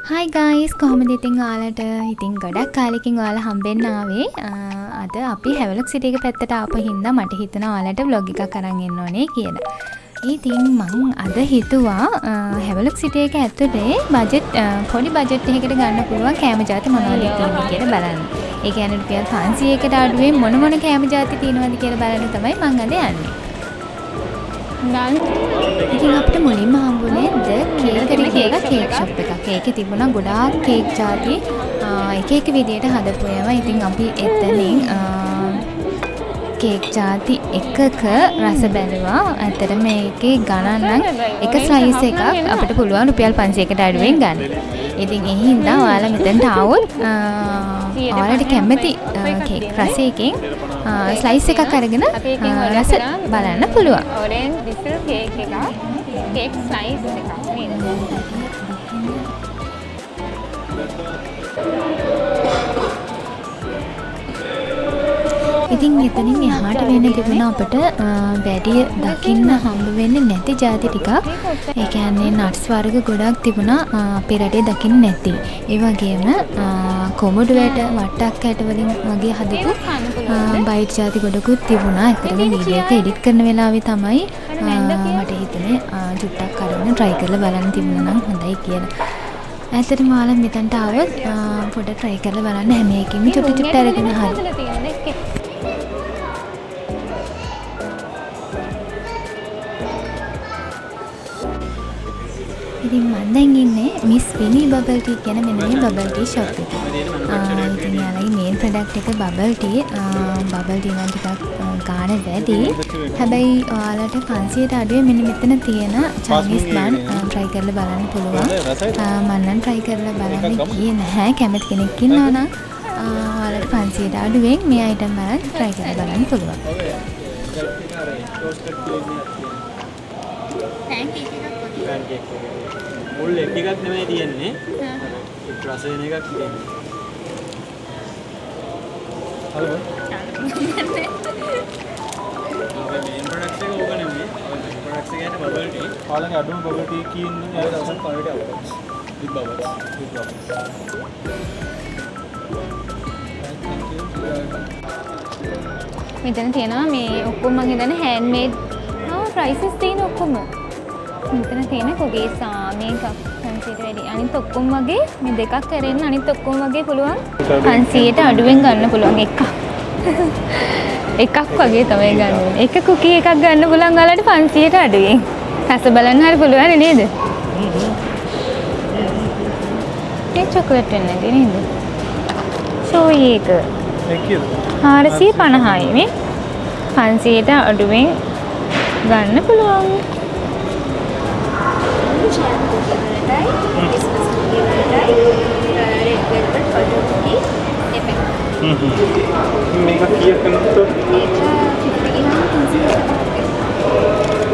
Hi guys, කොහොමද ඉතින් ඔයාලට? ඉතින් ගොඩක් කාලෙකින් ඔයාලා හම්බෙන්න ආවේ. අද අපි හැවලොක් සිටි එක පැත්තට ආපු හින්දා මට හිතුණා ඔයාලට vlog එකක් අරන් එන්න ඕනේ කියලා. ඉතින් මම අද හිතුවා හැවලොක් සිටි එක ඇතුලේ පොඩි බජට් එකකට ගන්න පුළුවන් කෑම ಜಾති මොනවද තියෙන්නේ කියලා බලන්න. ඒ කියන්නේ රුපියල් 500කට අඩුවෙන් මොන කෑම ಜಾති තියෙනවද කියලා බලන්න තමයි මම අද යන්නේ. ඉතින් අපිට මුලින්ම හම්බුනේ කේක් ෂොප් එකක්. ඒකේ තිබුණා ගොඩාක් කේක් ಜಾති එක විදියට හදපු ඒවා. ඉතින් අපි එතනින් කේක් ಜಾති එකක රස බැලුවා. ඇත්තටම මේකේ ගණන් නම් එක ස්ලයිස් එකක් අපිට පුළුවන් රුපියල් 500කට අඩුවෙන් ගන්න. ඉතින් ඒ හින්දා ඔයාලා මෙතනට ආවොත් ඔයාලට කැමති කේක් රසයකින් ස්ලයිස් එකක් අරගෙන රස බලන්න පුළුවන්. ඔරෙන්ජ් විසල් කේක් එකක් කේක් ස්ලයිස් එකක් නේද? ඉතින් එතනින් එහාට වෙන්න තිබුණා අපිට වැඩි දකින්න හම්බ වෙන්නේ නැති ಜಾති ටිකක්. ඒ කියන්නේ නට්ස් වර්ග ගොඩක් තිබුණා අපේ රටේ දකින්න නැති. ඒ වගේම කොමඩු වට්ටක් ඇට වලින් වගේ හදපු බයිට් ಜಾති ගොඩකුත් තිබුණා. ඒතරම වීඩියෝ එක එඩිට් කරන වෙලාවේ තමයි මට හිතුනේ චුට්ටක් අරගෙන try කරලා බලන්න තිබුණා නම් හොඳයි කියලා. ඇත්තටම ඔයාලා මෙතනට ආවොත් පොඩ්ඩක් try කරලා බලන්න හැම එකකින්ම චුට්ට අරගෙන හරි. ඉතින් මම දැන් ඉන්නේ මිස් විනී බබල් ටී කියන මෙන්න මේ බබල් ටී ෂොප් එකේ. ඉතින් යාලගේ මේන් ප්‍රොඩක්ට් එක බබල් ටී. බබල් ටී නම් ටිකක් ගාණ වැඩි. හැබැයි ඔයාලට 500ට අඩුවේ මෙන්න මෙතන තියෙන චයිනීස් බන් try කරලා බලන්න පුළුවන්. මම නම් try කරලා බලන්නේ ගියේ නැහැ. කැමති කෙනෙක් ඉන්නවා නම් ඔයාලට 500ට අඩුවෙන් මේ අයිටම් බලන්න try කරලා බලන්න පුළුවන්. මුල් එකක් නෙමෙයි තියෙන්නේ. ඒක රස වෙන එකක් තියෙන්නේ. හරිද? අපේ මේන් ප්‍රොඩක්ට්ස් එක ඕක නෙමෙයි. අපේ ප්‍රොඩක්ට්ස් එක කියන්නේ බබල් ටී. කාලේ අඩුම බබල් ටී කියන්නේ ඒ දවසක් ක්වොලිටි අවුට්ස්. විත් බබල්ස්. මෙතන තියෙනවා මේ ඔක්කොම මම හිතන්නේ හෑන්ඩ්මේඩ් ප්‍රයිසස් තියෙන ඔක්කොම. මෙතන තියෙන කුකීස් මේක 500ට වැඩි. අනිත් ඔක්කොම වගේ මේ දෙකක් කරෙන්න අනිත් ඔක්කොම වගේ පුළුවන් 500ට අඩුවෙන් ගන්න පුළුවන් එකක්. එකක් වගේ තමයි ගන්න ඕනේ. එක කුකී එකක් ගන්න පුළුවන් ඔයාලට 500ට අඩුවෙන්. රස බලන්න හරි පුළුවන් නේද? ඒ චොකලට් වෙන්නේ නේද? සෝයි එක. ඒක කීයද? 450යි මේ 500ට අඩුවෙන් ගන්න පුළුවන්. මේක කීයක් කරනවද?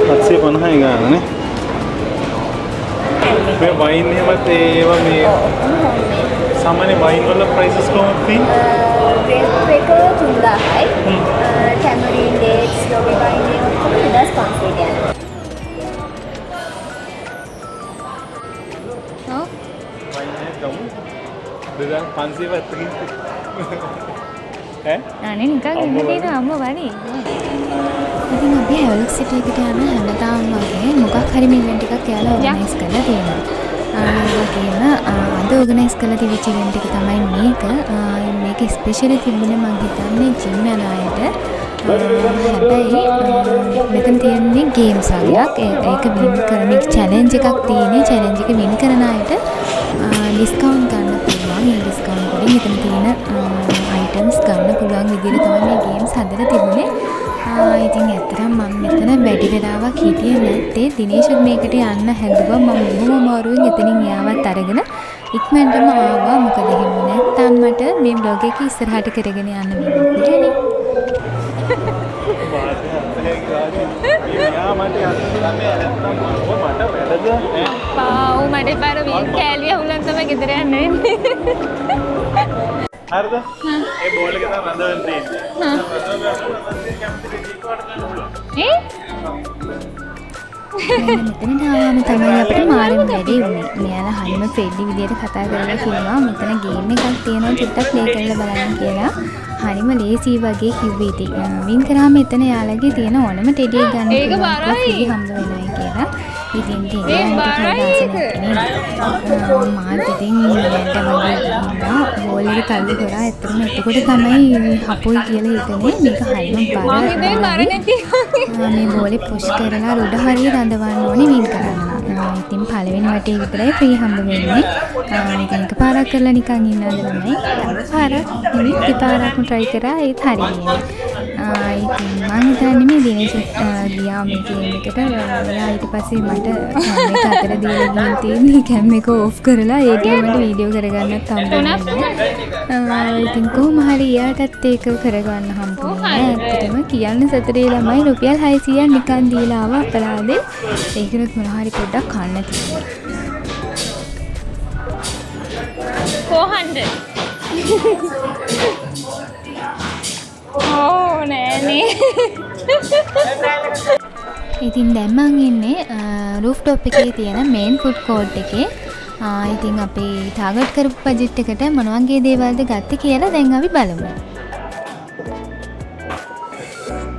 750යි ගානනේ. මේ වයින් එකවත් ඒවා මේ සාමාන්‍ය වයින් වල ප්‍රයිසස් කොහොමද තියෙන්නේ? ග්‍රේප් එක 3000යි. ටැමරින් ඩේට්ස් ලොබි වයින් එක 2500 යනවා. දෙදා 500 වත්තකින් අනේ නිකන් ඉන්න තියෙන අම්ම වරි. ඉතින් අපි හැවලොක් සිටි එකට යන හැමදාම වගේ මොකක් හරි ඉවෙන්ට් එකක් යාලා ඕගනයිස් කරලා තියෙනවා. ඒ වගේම අද ඕගනයිස් කරලා තිබිච්ච ඉවෙන්ට් එක තමයි මේක. මේක ස්පෙෂලි තිබුණේ මම හිතන්නේ ජිම් යන අයට. හැබැයි මෙතන තියෙන්නේ ගේම්ස් වගේක්. ඒක වින් කරන චැලෙන්ජ් එකක් තියෙන්නේ. චැලෙන්ජ් එක වින් කරන අයට ඩිස්කවුන්ට් ගන්න පුළුවන්. මේ ඩිස්කවුන්ට් වලින් මෙතන තියෙන අයිටම්ස් ගන්න පුළුවන් විදිහට තමයි මේ ගේම්ස් හදලා තිබුණේ. ඉතින් ඇත්තටම මම මෙතන වැඩි වෙලාවක් හිටියේ නැත්තේ. දිනේෂුත් මේකට යන්න හැදුවා. මම බොහොම අමාරුවෙන් එතනින් යාවත් අරගෙන ඉක්මනටම ආවා. මොකද එහෙම නැත්තම් මට මේ බ්ලොග් එක ඉස්සරහට කරගෙන යන්න වෙන්නේ නැහැ. පාව් මට පාර වීල් කෑලිය හුලන් තමයි ගෙදර යන්න වෙන්නේ. හරිද? ඒ බෝල් එක තමයි රඳවන්න තියෙන්නේ. ඒ? මෙතනට ආවම තමයි අපිට මාරම වැඩි වුණේ. මෙයාලා හරිම ෆ්‍රෙන්ඩ්ලි විදියට කතා කරලා කිව්වා මෙතන ගේම් එකක් තියෙනවා චුට්ටක් ප්ලේ කරලා බලන්න කියලා. හරිම ලේසි වගේ කිව්වේ ඉතින්. වින් කරාම මෙතන යාළගේ තියෙන ඕනම ටෙඩි එක ගන්න පුළුවන් හම්බ වෙනවා කියලා. ඉතින් මාත් ඉතින් මට වගේ ඉන්නවා බෝල් එක තල්ලු කරා. ඇත්තටම එතකොට තමයි හපොයි කියලා හිතන්නේ. මේක හරිම බර. මේ බෝලේ පුෂ් කරලා රුඩ හරිය රඳවන්න ඕනේ වින් කරන්න. ඉතින් පළවෙනි වටේ විතරයි ෆ්‍රී හම්බ වෙන්නේ. ඉතින් එකපාරක් කරලා නිකන් ඉන්නද ළමයි. පාරක් නෙමෙයි දෙපාරක්ම try කරා ඒත් හරියන්නේ. ඉතින් මම හිතන්නේ මේ දිනේෂ් ගියා මේ ගේම් එකට. එයා ඊට පස්සේ මට කැම් එක අතර දීලා ගිහින් තියෙන්නේ කැම් එක ඕෆ් කරලා ඒ ටීමට වීඩියෝ කරගන්නත් හම්බුනේ. ඉතින් කොහොම හරි එයාටත් ඒක කරගන්න හම්බුනේ. ඇත්තටම කියන්න සතරේ ළමයි රුපියල් 600ක් නිකන් දීලා ආව අපරාදේ. ඒකනොත් මොනවා හරි පොඩ්ඩක් කන්න තියෙනවා. 400. ඕ නෑනේ. ඉතින් දැන් මං ඉන්නේ රූෆ්ටොප් එකේ තියෙන මේන් ෆුඩ් කෝර්ට් එකේ. ඉතින් අපි ටාගට් කරපු බජට් එකට මොන වගේ දේවල්ද ගත්තේ කියලා දැන් අපි බලමු.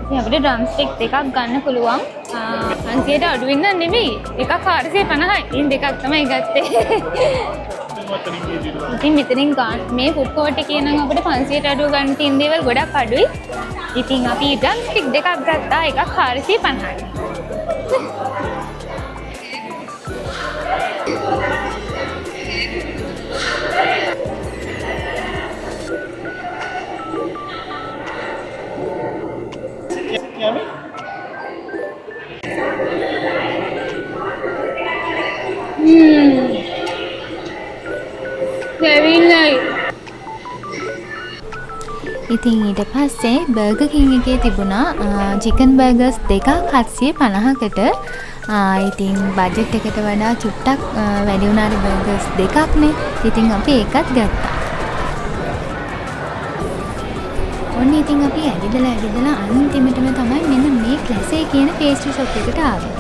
ඉතින් අපිට ඩ්‍රම් ස්ටික් දෙකක් ගන්න පුළුවන්. 500ට අඩු වෙන්න නෙමෙයි. එකක් 450යි. ඉතින් දෙකක් තමයි ගත්තේ. ඉතින් මෙතනින් මේ ෆුඩ් කෝර්ට් එකේ නම් අපිට 500ට අඩු ගන්න තියෙන දේවල් ගොඩක් අඩුයි. ඉතින් අපි ඩ්‍රම් ස්ටික් දෙකක් ගත්තා. එකක් 450යි. ඉතින් ඊට පස්සේ බර්ගර් කිං එකේ තිබුණා චිකන් බර්ගර්ස් දෙකක් 750කට. ඉතින් බජට් එකට වඩා චුට්ටක් වැඩි වුණාට බර්ගර්ස් දෙකක්නේ. ඉතින් අපි ඒකත් ගත්තා. ඔන්න ඉතින් අපි ඇවිදලා අන්තිමටම තමයි මෙන්න මේ ක්ලාසේ කියන පේස්ට්‍රි ෂොප් එකට ආවේ.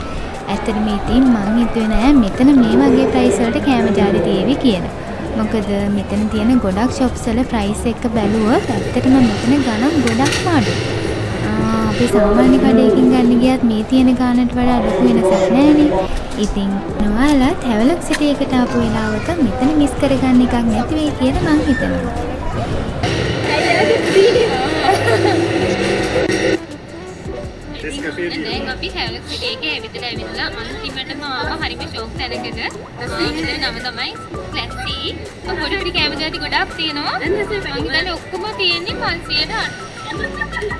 ඇත්තටම ඉතින් මං හිතුවේ නෑ මෙතන මේ වගේ ප්‍රයිස් වලට කෑම ජාඩි තියේවි කියලා. මොකද මෙතන තියෙන ගොඩක් shops වල price එක බැලුවොත් ඇත්තටම මෙතන ගණන් ගොඩක්ම අඩුයි. අපි සාමාන්‍ය කඩේකින් ගන්න ගියත් මේ තියෙන ගානට වඩා ලොකු වෙනසක් නෑනේ. ඉතින් ඔයාලා Travelog City එකට ආපු වෙලාවක මෙතන මිස් කරගන්න එකක් නැති වෙයි කියලා මං හිතනවා. දැන් අපි Travelog City එකේ ඇවිදලා අන්තිමටම ආව හරිම ෂොක් තැනකට. මෙතන නම තමයි Classy. පොඩි පොඩි කැම ජාති ගොඩක් තියෙනවා. මම හිතන්නේ ඔක්කොම තියෙන්නේ 500ට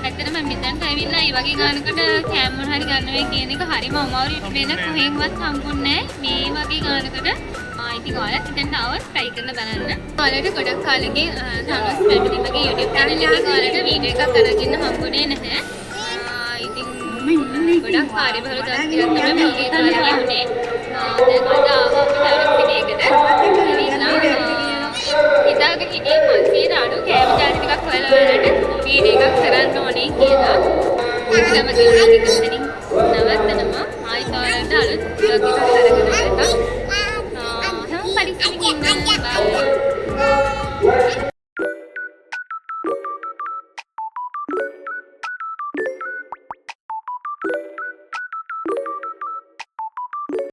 ඇත්තටම මෙතනට ඇවිල්ලා මේ වගේ ගානකට කැම මොන හරි ගන්න වෙයි කියන එක හරිම අමාරුයි. වෙන කොහෙන්වත් හම්බුන්නේ නැහැ මේ වගේ ගානකට. ඉතින් ඔයාලත් හිතන්න આવත් try කරලා බලන්න. ඔයාලට ගොඩක් කාලෙකින් Thanos Family මගේ YouTube channel එකේ ඔයාලට වීඩියෝ එකක් අරගෙන හම්බුනේ නැහැ. ගොඩක් කාර්යබහුල දවසක් තමයි මගේ කාලේ වුණේ. දැන් අද ආවා අපි Travelog City එකට. ඉතාලි හිටියේ 500ට අඩු කෑම ජාති ටිකක් හොයලා වලට වීඩියෝ එකක් කරන්න ඕනේ කියලා. ඒකම කිව්වා ඉතින් නවත්තනම ආයෙත් ඔයාලට අලුත් vlog එකක් අරගෙන